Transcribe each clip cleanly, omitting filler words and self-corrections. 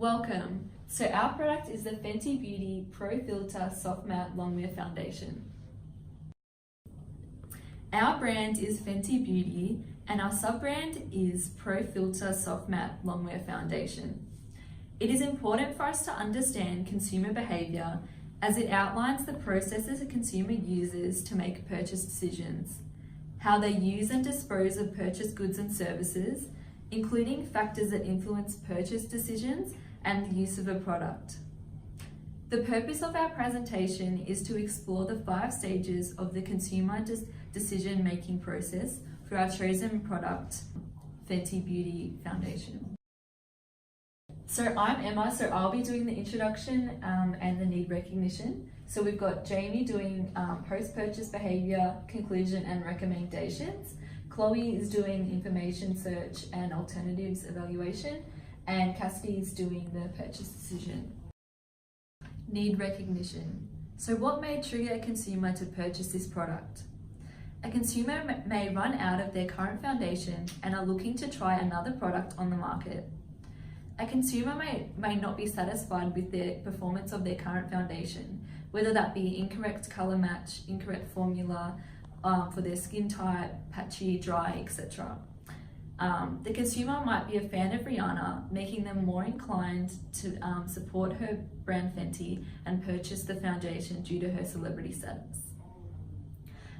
Welcome. So our product is the Fenty Beauty Pro Filter Soft Matte Longwear Foundation. Our brand is Fenty Beauty and our sub-brand is Pro Filter Soft Matte Longwear Foundation. It is important for us to understand consumer behaviour as it outlines the processes a consumer uses to make purchase decisions, how they use and dispose of purchased goods and services, including factors that influence purchase decisions and the use of a product. The purpose of our presentation is to explore the 5 stages of the consumer decision-making process for our chosen product, Fenty Beauty Foundation. So I'm Emma, so I'll be doing the introduction and the need recognition. So we've got Jamie doing post-purchase behaviour, conclusion and recommendations. Chloe is doing information search and alternatives evaluation, and Cassidy is doing the purchase decision. Need recognition. So what may trigger a consumer to purchase this product? A consumer may run out of their current foundation and are looking to try another product on the market. A consumer may not be satisfied with the performance of their current foundation, whether that be incorrect colour match, incorrect formula, for their skin type, patchy, dry, etc. The consumer might be a fan of Rihanna, making them more inclined to support her brand Fenty and purchase the foundation due to her celebrity status.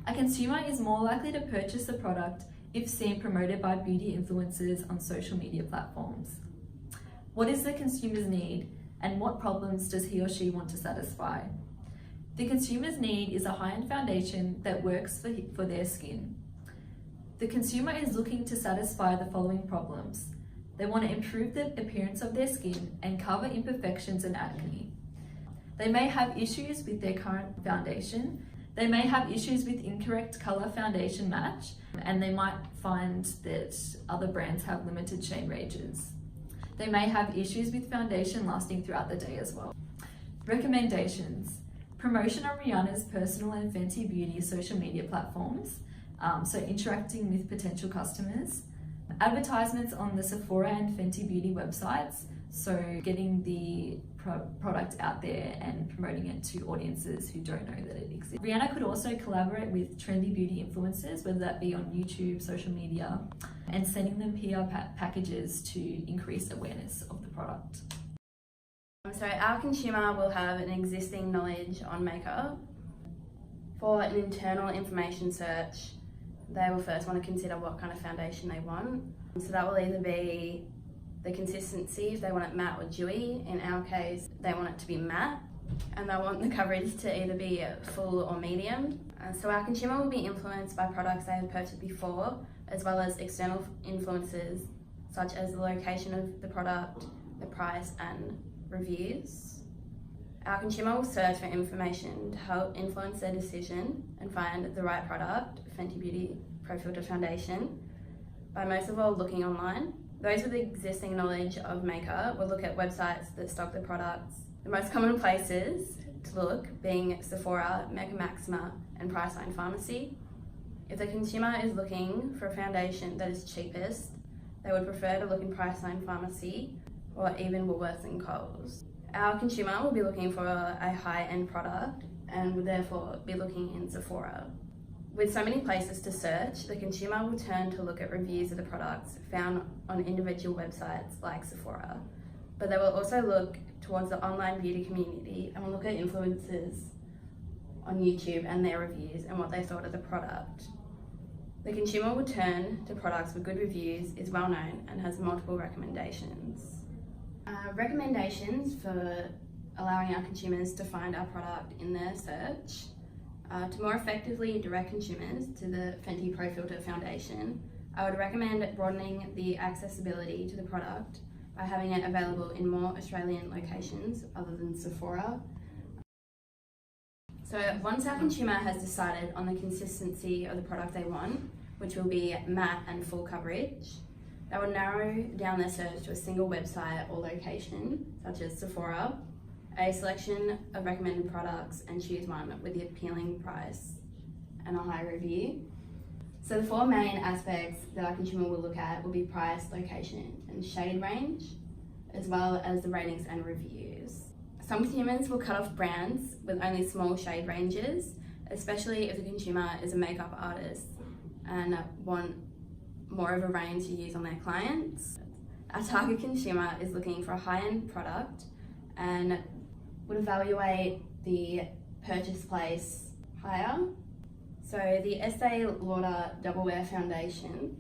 A consumer is more likely to purchase the product if seen promoted by beauty influencers on social media platforms. What is the consumer's need and what problems does he or she want to satisfy? The consumer's need is a high-end foundation that works for their skin. The consumer is looking to satisfy the following problems. They want to improve the appearance of their skin and cover imperfections and acne. They may have issues with their current foundation. They may have issues with incorrect colour foundation match, and they might find that other brands have limited shade ranges. They may have issues with foundation lasting throughout the day as well. Recommendations. Promotion on Rihanna's personal and Fenty Beauty social media platforms, so interacting with potential customers. Advertisements on the Sephora and Fenty Beauty websites, so getting the product out there and promoting it to audiences who don't know that it exists. Rihanna could also collaborate with trendy beauty influencers, whether that be on YouTube, social media, and sending them PR packages to increase awareness of the product. So our consumer will have an existing knowledge on makeup. For an internal information search, they will first want to consider what kind of foundation they want. So that will either be the consistency, if they want it matte or dewy. In our case, they want it to be matte, and they want the coverage to either be full or medium. So our consumer will be influenced by products they have purchased before, as well as external influences, such as the location of the product, the price, and reviews. Our consumer will search for information to help influence their decision and find the right product, Fenty Beauty Pro Filter Foundation, by most of all looking online. Those with existing knowledge of makeup will look at websites that stock the products. The most common places to look being Sephora, Mega Maxima, and Priceline Pharmacy. If the consumer is looking for a foundation that is cheapest, they would prefer to look in Priceline Pharmacy or even Woolworths and Coles. Our consumer will be looking for a high-end product and would therefore be looking in Sephora. With so many places to search, the consumer will turn to look at reviews of the products found on individual websites like Sephora. But they will also look towards the online beauty community and will look at influencers on YouTube and their reviews and what they thought of the product. The consumer will turn to products with good reviews, is well known, and has multiple recommendations. Recommendations for allowing our consumers to find our product in their search. To more effectively direct consumers to the Fenty Pro Filter Foundation, I would recommend broadening the accessibility to the product by having it available in more Australian locations other than Sephora. So once our consumer has decided on the consistency of the product they want, which will be matte and full coverage, they will narrow down their search to a single website or location, such as Sephora, a selection of recommended products, and choose one with the appealing price and a high review. So the 4 main aspects that our consumer will look at will be price, location, and shade range. as well as the ratings and reviews. Some consumers will cut off brands with only small shade ranges, especially if the consumer is a makeup artist and want more of a range to use on their clients. Our target consumer is looking for a high-end product and would evaluate the purchase place higher. So the Estee Lauder Double Wear Foundation,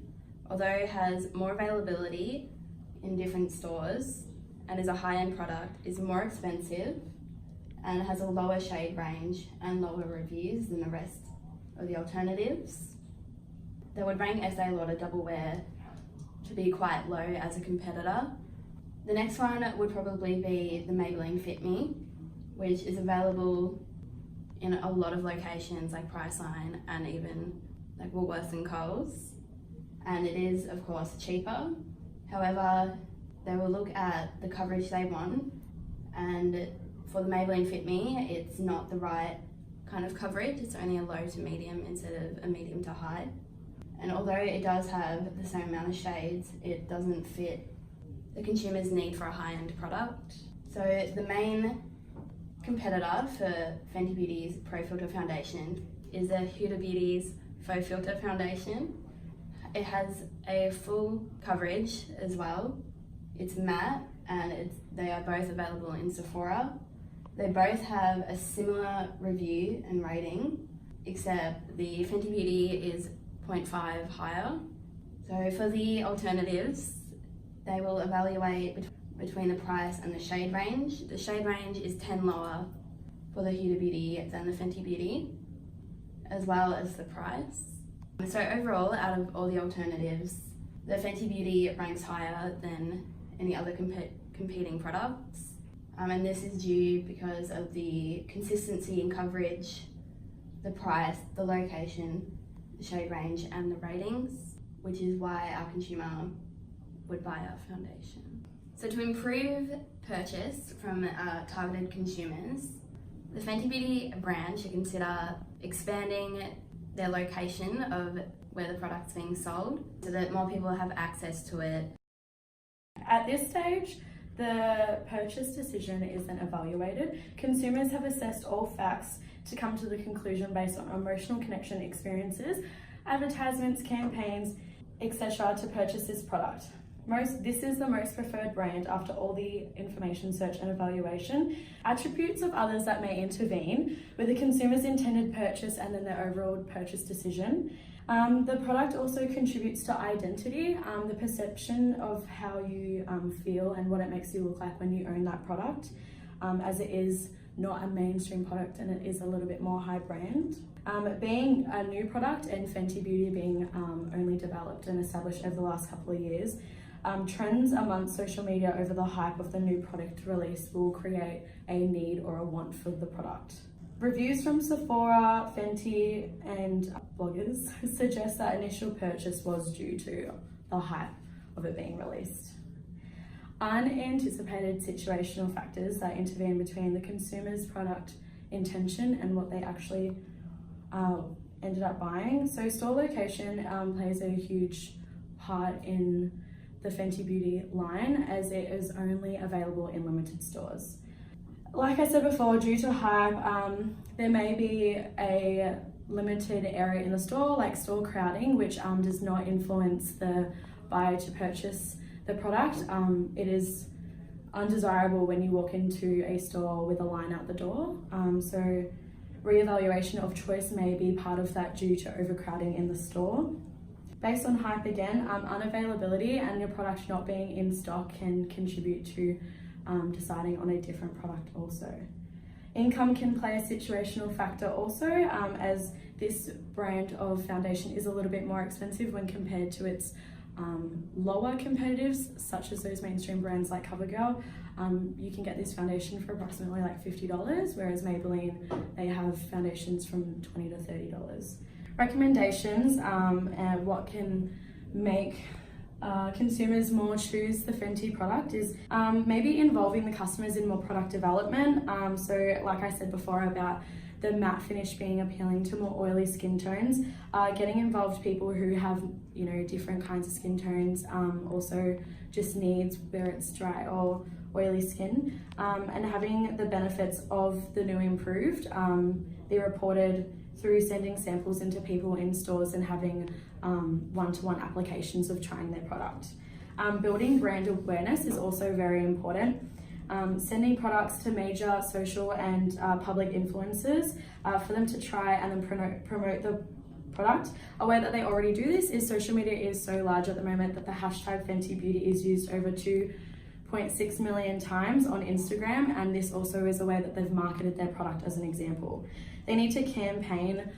although it has more availability in different stores and is a high-end product, is more expensive and has a lower shade range and lower reviews than the rest of the alternatives. They would rank Estee Lauder Double Wear to be quite low as a competitor. The next one would probably be the Maybelline Fit Me, which is available in a lot of locations like Priceline and even like Woolworths and Coles. And it is, of course, cheaper. However, they will look at the coverage they want, and for the Maybelline Fit Me, it's not the right kind of coverage. It's only a low to medium instead of a medium to high. And although it does have the same amount of shades, it doesn't fit the consumer's need for a high-end product. So the main competitor for Fenty Beauty's Pro Filter Foundation is the Huda Beauty's Faux Filter Foundation. It has a full coverage as well. It's matte and they are both available in Sephora. They both have a similar review and rating, except the Fenty Beauty is 0.5 higher. So for the alternatives, they will evaluate between the price and the shade range. The shade range is 10 lower for the Huda Beauty than the Fenty Beauty, as well as the price. So overall, out of all the alternatives, the Fenty Beauty ranks higher than any other competing products. And this is due because of the consistency in coverage, the price, the location, the shade range, and the ratings, which is why our consumer would buy our foundation. So to improve purchase from our targeted consumers, the Fenty Beauty brand should consider expanding their location of where the product's being sold so that more people have access to it. At this stage, the purchase decision is then evaluated. Consumers have assessed all facts to come to the conclusion based on emotional connection experiences, advertisements, campaigns, etc. to purchase this product. This is the most preferred brand after all the information search and evaluation. Attributes of others that may intervene with the consumer's intended purchase and then their overall purchase decision. The product also contributes to identity, the perception of how you feel and what it makes you look like when you own that product, as it is not a mainstream product and it is a little bit more high brand. Being a new product and Fenty Beauty being only developed and established over the last couple of years, trends amongst social media over the hype of the new product release will create a need or a want for the product. Reviews from Sephora, Fenty and bloggers suggest that initial purchase was due to the hype of it being released. Unanticipated situational factors that intervene between the consumer's product intention and what they actually ended up buying. So store location plays a huge part in the Fenty Beauty line, as it is only available in limited stores. Like I said before, due to hype, there may be a limited area in the store, like store crowding, which does not influence the buyer to purchase the product. It is undesirable when you walk into a store with a line out the door. So reevaluation of choice may be part of that due to overcrowding in the store. Based on hype again, unavailability and your product not being in stock can contribute to deciding on a different product also. Income can play a situational factor also, as this brand of foundation is a little bit more expensive when compared to its lower competitors, such as those mainstream brands like CoverGirl. You can get this foundation for approximately like $50, whereas Maybelline, they have foundations from $20 to $30. Recommendations and what can make consumers more choose the Fenty product is maybe involving the customers in more product development. So like I said before about the matte finish being appealing to more oily skin tones, getting involved people who have, you know, different kinds of skin tones, also just needs, whether it's dry or oily skin, and having the benefits of the new improved be reported through sending samples into people in stores and having one-to-one applications of trying their product. Building brand awareness is also very important. Sending products to major social and public influencers for them to try and then promote the product. A way that they already do this is social media is so large at the moment that the hashtag Fenty Beauty is used over 2.6 million times on Instagram, and this also is a way that they've marketed their product as an example. They need to campaign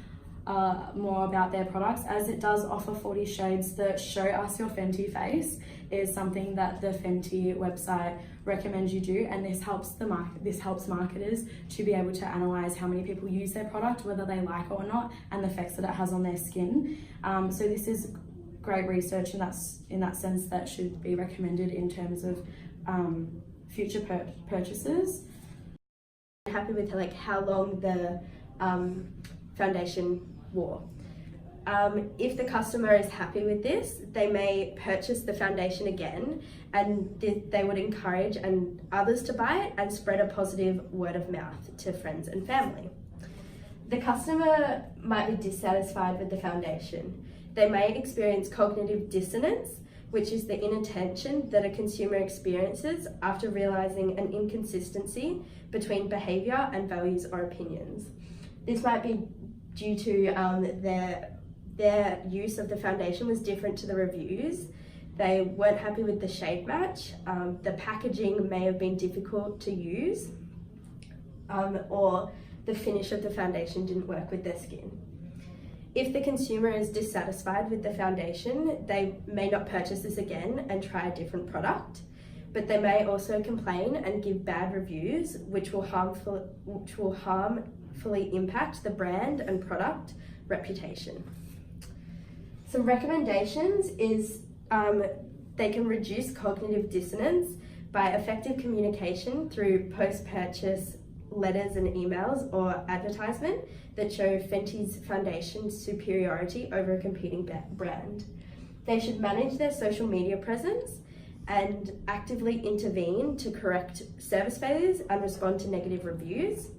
more about their products, as it does offer 40 shades. The Show Us Your Fenty Face is something that the Fenty website recommends you do, and this helps marketers to be able to analyze how many people use their product, whether they like it or not, and the effects that it has on their skin. So this is great research, and that's in that sense that should be recommended in terms of future purchases. I'm happy with how long the foundation wore. If the customer is happy with this, they may purchase the foundation again, and they would encourage others to buy it and spread a positive word of mouth to friends and family. The customer might be dissatisfied with the foundation. They may experience cognitive dissonance, which is the inattention that a consumer experiences after realizing an inconsistency between behavior and values or opinions. This might be due to their use of the foundation was different to the reviews. They weren't happy with the shade match. The packaging may have been difficult to use, or the finish of the foundation didn't work with their skin. If the consumer is dissatisfied with the foundation, they may not purchase this again and try a different product, but they may also complain and give bad reviews, which will harmfully impact the brand and product reputation. Some recommendations is they can reduce cognitive dissonance by effective communication through post-purchase letters and emails or advertisement that show Fenty's foundation's superiority over a competing brand. They should manage their social media presence and actively intervene to correct service failures and respond to negative reviews.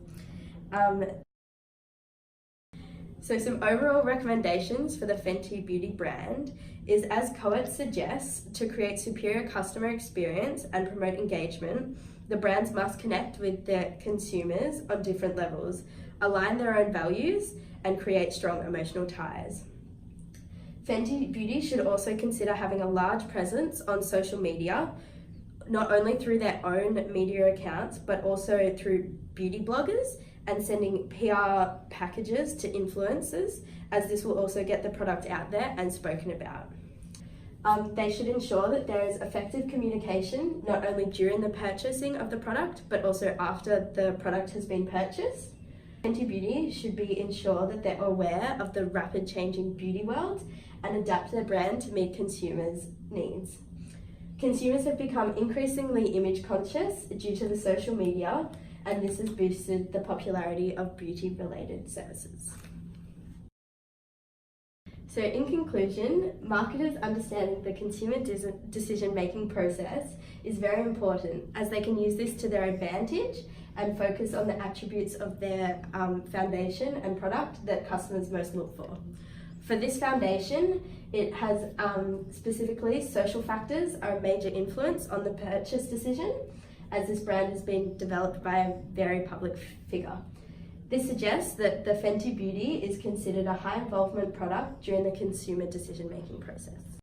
So some overall recommendations for the Fenty Beauty brand is, as Coet suggests, to create superior customer experience and promote engagement, the brands must connect with their consumers on different levels, align their own values, and create strong emotional ties. Fenty Beauty should also consider having a large presence on social media, not only through their own media accounts, but also through beauty bloggers and sending PR packages to influencers, as this will also get the product out there and spoken about. They should ensure that there is effective communication, not only during the purchasing of the product, but also after the product has been purchased. Fenty Beauty should be ensure that they're aware of the rapid changing beauty world and adapt their brand to meet consumers' needs. Consumers have become increasingly image conscious due to the social media, and this has boosted the popularity of beauty-related services. So in conclusion, marketers understanding the consumer decision-making process is very important, as they can use this to their advantage and focus on the attributes of their foundation and product that customers most look for. For this foundation, it has specifically social factors are a major influence on the purchase decision, as this brand has been developed by a very public figure. This suggests that the Fenty Beauty is considered a high involvement product during the consumer decision-making process.